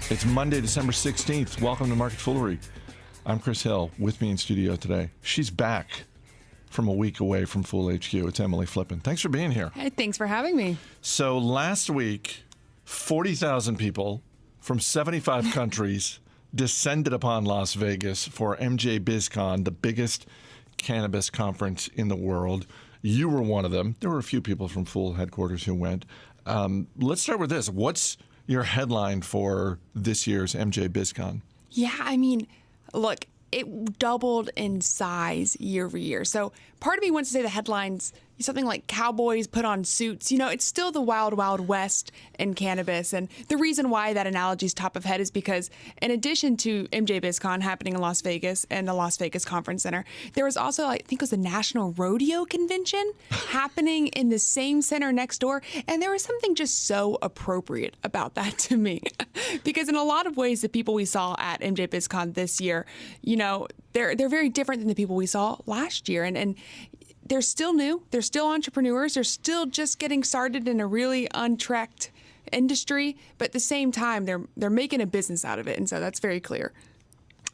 It's Monday, December 16th. Welcome to Market Foolery. I'm Chris Hill. With me in studio today, she's back from a week away from Fool HQ. It's Emily Flippen. Thanks for being here. Hey, thanks for having me. So last week, 40,000 people from 75 countries descended upon Las Vegas for MJ BizCon, the biggest cannabis conference in the world. You were one of them. There were a few people from Fool headquarters who went. Let's start with this. What's your headline for this year's MJ BizCon? Yeah, I mean, look, it doubled in size year over year. So part of me wants to say the headlines, something like cowboys put on suits. You know, it's still the wild, wild west in cannabis. And the reason why that analogy is top of head is because in addition to MJ BizCon happening in Las Vegas and the Las Vegas Conference Center, there was also, I think it was the National Rodeo Convention happening in the same center next door. And there was something just so appropriate about that to me. Because in a lot of ways, the people we saw at MJ BizCon this year, you know, they're very different than the people we saw last year. And they're still new. They're still entrepreneurs. They're still just getting started in a really untracked industry. But at the same time, they're making a business out of it. And so that's very clear.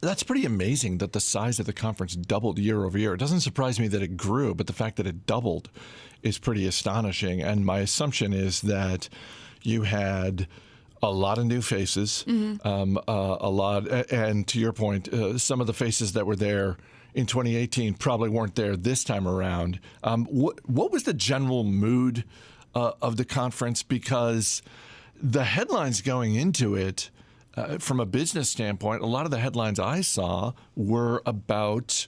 That's pretty amazing that the size of the conference doubled year over year. It doesn't surprise me that it grew, but the fact that it doubled is pretty astonishing. And my assumption is that you had a lot of new faces, a lot. And to your point, some of the faces that were there in 2018 probably weren't there this time around. What was the general mood of the conference? Because the headlines going into it, from a business standpoint, a lot of the headlines I saw were about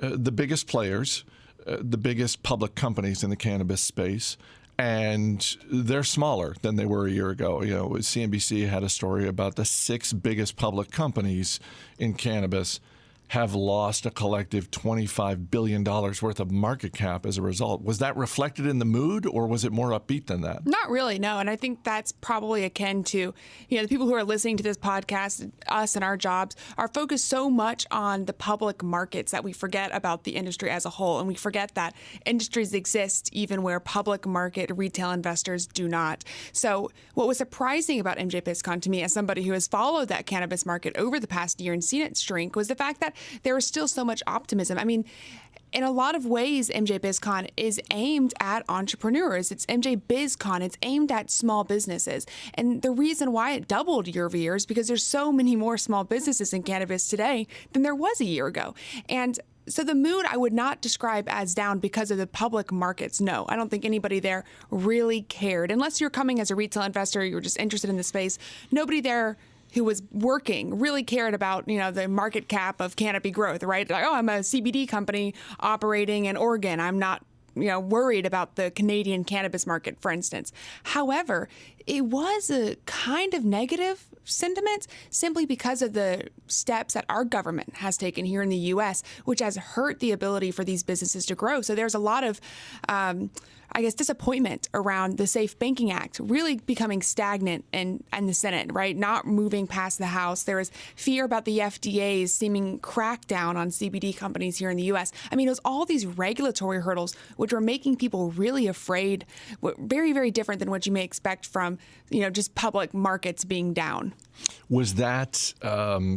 the biggest players, the biggest public companies in the cannabis space, and they're smaller than they were a year ago. You know, CNBC had a story about the 6 biggest public companies in cannabis have lost a collective $25 billion worth of market cap as a result. Was that reflected in the mood, or was it more upbeat than that? Not really, no. And I think that's probably akin to, you know, the people who are listening to this podcast, us and our jobs, are focused so much on the public markets that we forget about the industry as a whole. And we forget that industries exist even where public market retail investors do not. So what was surprising about MJ BizCon to me, as somebody who has followed that cannabis market over the past year and seen it shrink, was the fact that there was still so much optimism. I mean, in a lot of ways, MJ BizCon is aimed at entrepreneurs. It's MJ BizCon. It's aimed at small businesses. And the reason why it doubled year over year is because there's so many more small businesses in cannabis today than there was a year ago. And so the mood I would not describe as down because of the public markets. No, I don't think anybody there really cared. Unless you're coming as a retail investor, you're just interested in the space. Nobody there who was working really cared about, you know, the market cap of Canopy Growth, right? Like, oh, I'm a CBD company operating in Oregon. I'm not, you know, worried about the Canadian cannabis market, for instance. However, it was a kind of negative sentiment simply because of the steps that our government has taken here in the U.S., which has hurt the ability for these businesses to grow. So there's a lot of disappointment around the Safe Banking Act really becoming stagnant in the Senate, right? Not moving past the House. There was fear about the FDA's seeming crackdown on CBD companies here in the U.S. I mean, it was all these regulatory hurdles which were making people really afraid, very, very different than what you may expect from, you know, just public markets being down. Was that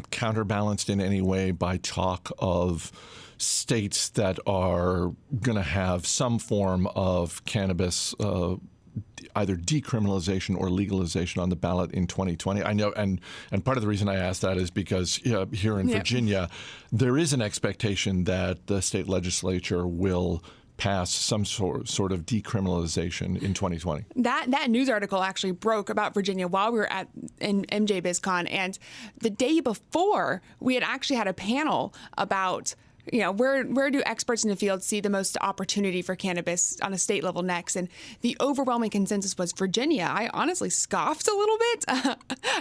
counterbalanced in any way by talk of states that are going to have some form of cannabis, either decriminalization or legalization on the ballot in 2020? I know, and part of the reason I asked that is because here in Virginia, there is an expectation that the state legislature will pass some sort of decriminalization in 2020. That news article actually broke about Virginia while we were in MJ BizCon, and the day before, we had actually had a panel about, you know, where do experts in the field see the most opportunity for cannabis on a state level next? And the overwhelming consensus was Virginia. I honestly scoffed a little bit.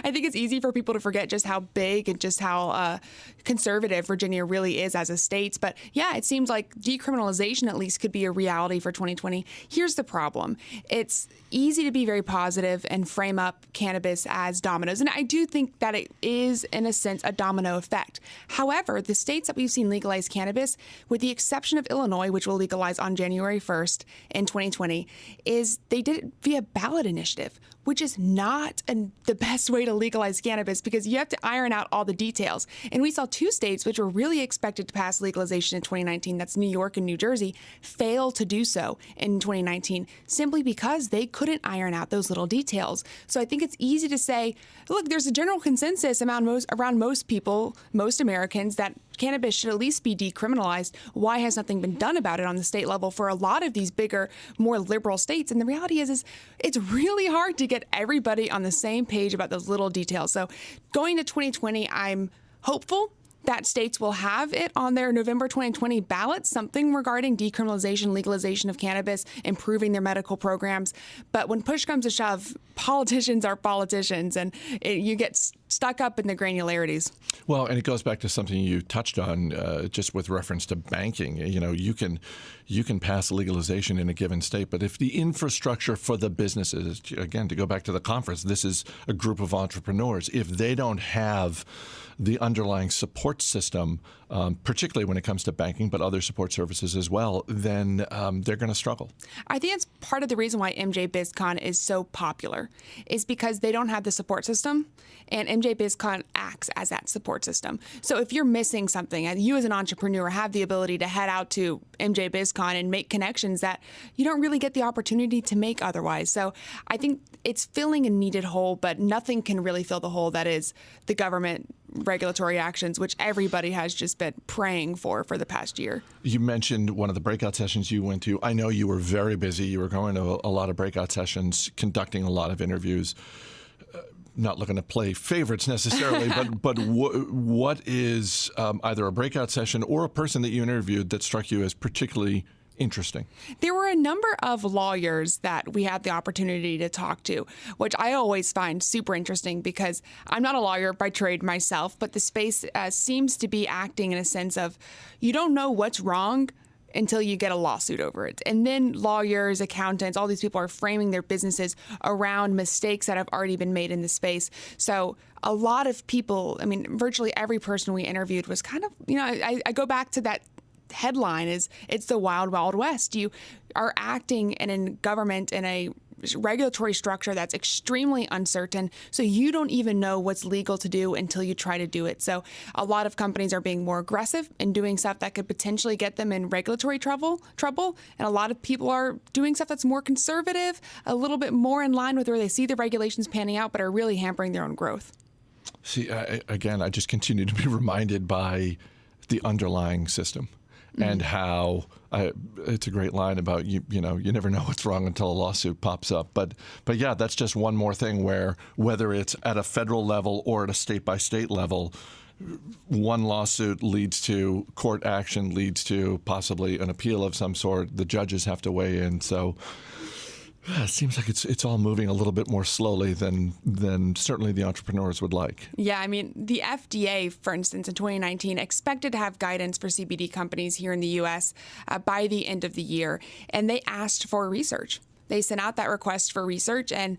I think it's easy for people to forget just how big and just how conservative Virginia really is as a state. But yeah, it seems like decriminalization at least could be a reality for 2020. Here's the problem. It's easy to be very positive and frame up cannabis as dominoes. And I do think that it is, in a sense, a domino effect. However, the states that we've seen legalize cannabis, with the exception of Illinois, which will legalize on January 1st in 2020, is they did it via ballot initiative, which is not the best way to legalize cannabis because you have to iron out all the details. And we saw two states which were really expected to pass legalization in 2019, that's New York and New Jersey, fail to do so in 2019 simply because they couldn't iron out those little details. So I think it's easy to say, look, there's a general consensus around most people, most Americans, that cannabis should at least be decriminalized. Why has nothing been done about it on the state level for a lot of these bigger, more liberal states? And the reality is it's really hard to get everybody on the same page about those little details. So going to 2020, I'm hopeful that states will have it on their November 2020 ballot, something regarding decriminalization, legalization of cannabis, improving their medical programs. But when push comes to shove, politicians are politicians, and you get stuck up in the granularities. Well, and it goes back to something you touched on just with reference to banking. You know, you can pass legalization in a given state, but if the infrastructure for the businesses, again, to go back to the conference, this is a group of entrepreneurs. If they don't have the underlying support system, particularly when it comes to banking, but other support services as well, then they're going to struggle. I think it's part of the reason why MJ BizCon is so popular, is because they don't have the support system, and MJ BizCon acts as that support system. So if you're missing something, and you as an entrepreneur have the ability to head out to MJ BizCon and make connections that you don't really get the opportunity to make otherwise. So I think it's filling a needed hole, but nothing can really fill the hole that is the government regulatory actions, which everybody has just been praying for the past year. You mentioned one of the breakout sessions you went to. I know you were very busy. You were going to a lot of breakout sessions, conducting a lot of interviews. Not looking to play favorites necessarily, but what is either a breakout session or a person that you interviewed that struck you as particularly interesting? There were a number of lawyers that we had the opportunity to talk to, which I always find super interesting because I'm not a lawyer by trade myself, but the space seems to be acting in a sense of you don't know what's wrong until you get a lawsuit over it. And then lawyers, accountants, all these people are framing their businesses around mistakes that have already been made in the space. So a lot of people, I mean, virtually every person we interviewed was kind of, you know, I go back to that headline is it's the wild, wild west. You are acting in a government in a regulatory structure that's extremely uncertain. So you don't even know what's legal to do until you try to do it. So a lot of companies are being more aggressive in doing stuff that could potentially get them in regulatory trouble. And a lot of people are doing stuff that's more conservative, a little bit more in line with where they see the regulations panning out, but are really hampering their own growth. See, again, I just continue to be reminded by the underlying system. And how it's a great line about you know you never know what's wrong until a lawsuit pops up. But yeah, that's just one more thing where whether it's at a federal level or at a state by state level, one lawsuit leads to court action, leads to possibly an appeal of some sort. The judges have to weigh in. So it seems like it's all moving a little bit more slowly than certainly the entrepreneurs would like. Yeah, I mean, the FDA, for instance, in 2019, expected to have guidance for CBD companies here in the U.S. By the end of the year, and they asked for research. They sent out that request for research, and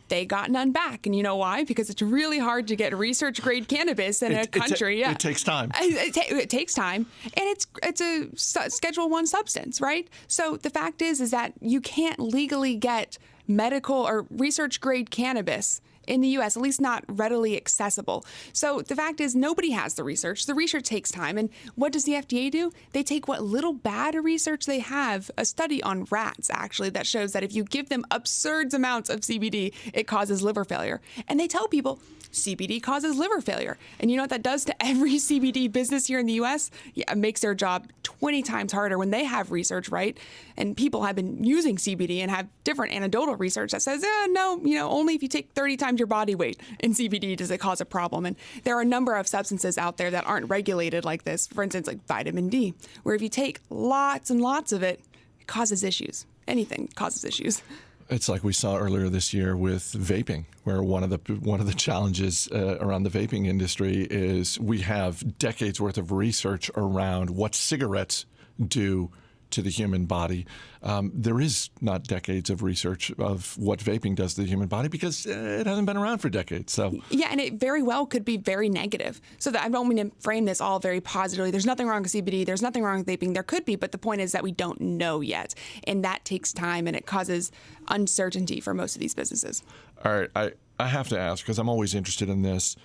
they got none back. And you know why? Because it's really hard to get research-grade cannabis in a country. It takes time. It takes time. And it's a Schedule I substance, right? So the fact is that you can't legally get medical or research-grade cannabis in the U.S., at least not readily accessible. So the fact is nobody has the research. The research takes time. And what does the FDA do? They take what little bad research they have, a study on rats, actually, that shows that if you give them absurd amounts of CBD, it causes liver failure. And they tell people CBD causes liver failure. And you know what that does to every CBD business here in the U.S.? Yeah, it makes their job 20 times harder when they have research, right? And people have been using CBD and have different anecdotal research that says, no, only if you take 30 times your body weight in CBD does it cause a problem. And there are a number of substances out there that aren't regulated like this. For instance, like vitamin D, where if you take lots and lots of it, it causes issues. Anything causes issues. It's like we saw earlier this year with vaping, where one of the challenges around the vaping industry is we have decades worth of research around what cigarettes do to the human body. There is not decades of research of what vaping does to the human body because it hasn't been around for decades. So yeah, and it very well could be very negative. So that I don't mean to frame this all very positively. There's nothing wrong with CBD. There's nothing wrong with vaping. There could be, but the point is that we don't know yet, and that takes time, and it causes uncertainty for most of these businesses. all right, I have to ask because I'm always interested in this.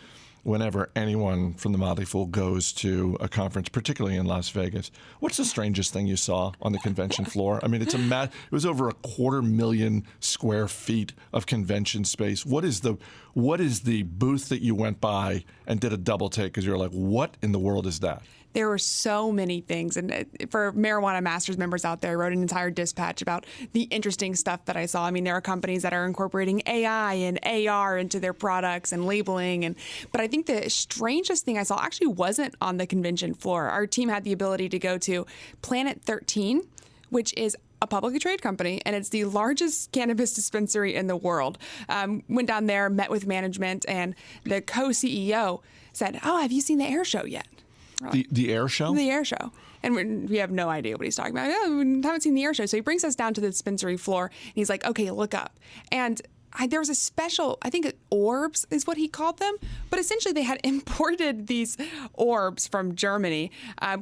Whenever anyone from the Motley Fool goes to a conference, particularly in Las Vegas, what's the strangest thing you saw on the convention floor? I mean, it was over 250,000 square feet of convention space. What is the booth that you went by and did a double take because you're like, what in the world is that? There were so many things. And for Marijuana Masters members out there, I wrote an entire dispatch about the interesting stuff that I saw. I mean, there are companies that are incorporating AI and AR into their products and labeling. But I think the strangest thing I saw actually wasn't on the convention floor. Our team had the ability to go to Planet 13, which is a publicly traded company, and it's the largest cannabis dispensary in the world. Went down there, met with management, and the co-CEO said, "Oh, have you seen the air show yet?" The air show? The air show. And we have no idea what he's talking about. Yeah, we haven't seen the air show. So he brings us down to the dispensary floor, and he's like, okay, look up. And there was a special, I think orbs is what he called them, but essentially they had imported these orbs from Germany,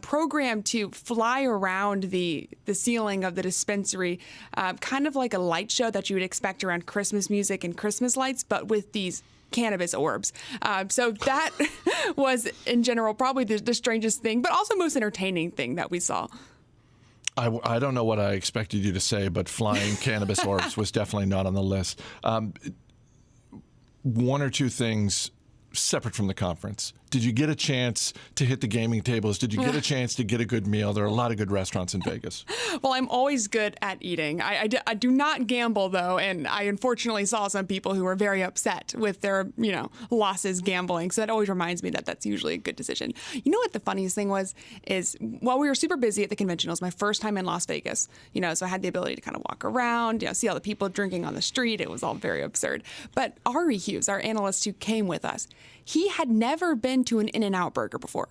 programmed to fly around the ceiling of the dispensary, kind of like a light show that you would expect around Christmas music and Christmas lights, but with these cannabis orbs. So that was, in general, probably the strangest thing, but also most entertaining thing that we saw. I don't know what I expected you to say, but flying cannabis orbs was definitely not on the list. One or two things separate from the conference. Did you get a chance to hit the gaming tables? Did you get a chance to get a good meal? There are a lot of good restaurants in Vegas. Well, I'm always good at eating. I do not gamble, though, and I unfortunately saw some people who were very upset with their, losses gambling. So that always reminds me that that's usually a good decision. You know what the funniest thing is while we were super busy at the convention, it was my first time in Las Vegas, so I had the ability to kind of walk around, see all the people drinking on the street. It was all very absurd. But Ari Hughes, our analyst who came with us, he had never been to an In-N-Out burger before.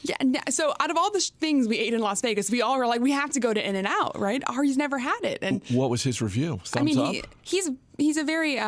Yeah, so out of all the things we ate in Las Vegas, we all were like, we have to go to In-N-Out, right? Ari's never had it. And what was his review? Thumbs up? He's a very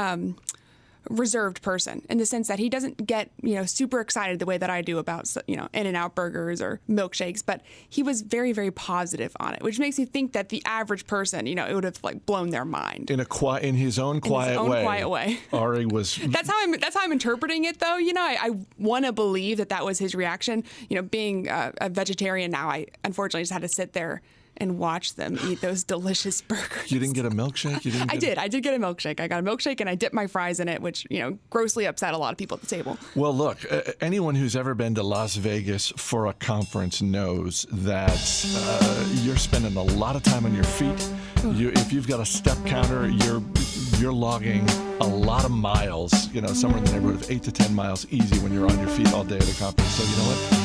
reserved person in the sense that he doesn't get, super excited the way that I do about, In-N-Out burgers or milkshakes, but he was very, very positive on it, which makes me think that the average person, it would have blown their mind. In his own quiet way. Ari was. That's how I'm interpreting it, though. I want to believe that was his reaction. Being a vegetarian now, I unfortunately just had to sit there and watch them eat those delicious burgers. You didn't get a milkshake? I did get a milkshake. I got a milkshake and I dipped my fries in it, which, grossly upset a lot of people at the table. Well, look, anyone who's ever been to Las Vegas for a conference knows that you're spending a lot of time on your feet. If you've got a step counter, you're logging a lot of miles, somewhere in the neighborhood of 8 to 10 miles easy when you're on your feet all day at a conference. So you know what?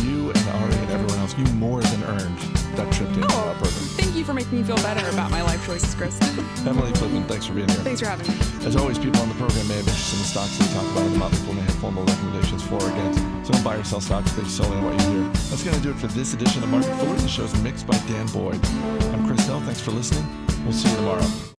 You and Ari and everyone else, you more than earned that trip to In-N-Out Burger. Thank you for making me feel better about my life choices, Chris. Emily Flippin, thanks for being here. Thanks for having me. As always, people on the program may have interest in the stocks they talk about on the Motley Fool may have formal recommendations for or against. So don't buy or sell stocks based solely on what you hear. That's going to do it for this edition of Market Fools. The show's mixed by Dan Boyd. I'm Chris Hill. Thanks for listening. We'll see you tomorrow.